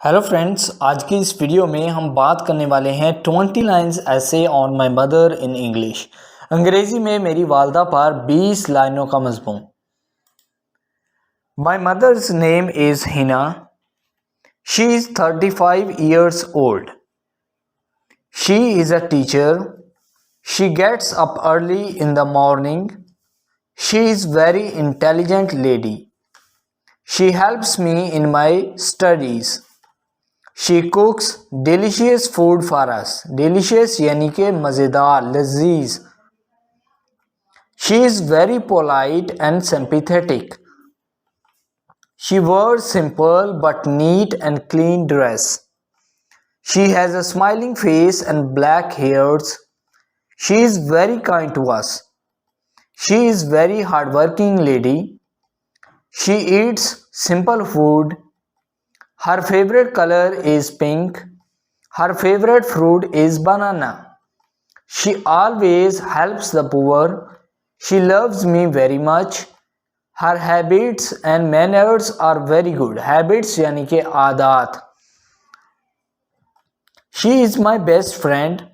Hello friends, आज की इस वीडियो में हम बात करने वाले हैं 20 लाइन्स ऐसे on my mother in English. अंग्रेजी में मेरी वालदा पर 20 लाइनों का मजमून। My mother's name is Hina. She is 35 years old. She is a teacher. She gets up early in the morning. She is very intelligent lady. She helps me in my studies. She cooks delicious food for us. Delicious यानी कि मज़ेदार, लजीज। She is very polite and sympathetic. She wears simple but neat and clean dress. She has a smiling face and black hairs. She is very kind to us. She is very hardworking lady. She eats simple food. Her favorite color is pink. Her favorite fruit is banana. She always helps the poor. She loves me very much. Her habits and manners are very good. Habits यानी कि आदत. She is my best friend.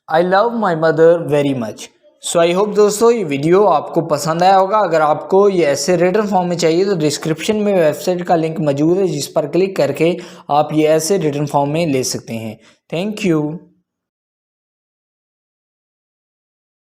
I love my mother very much. So I hope दोस्तों ये video आपको पसंद आया होगा। अगर आपको ये ऐसे रिटन फॉर्म में चाहिए तो डिस्क्रिप्शन में वेबसाइट का लिंक मौजूद है, जिस पर क्लिक करके आप ये ऐसे रिटन फॉर्म में ले सकते हैं। Thank you.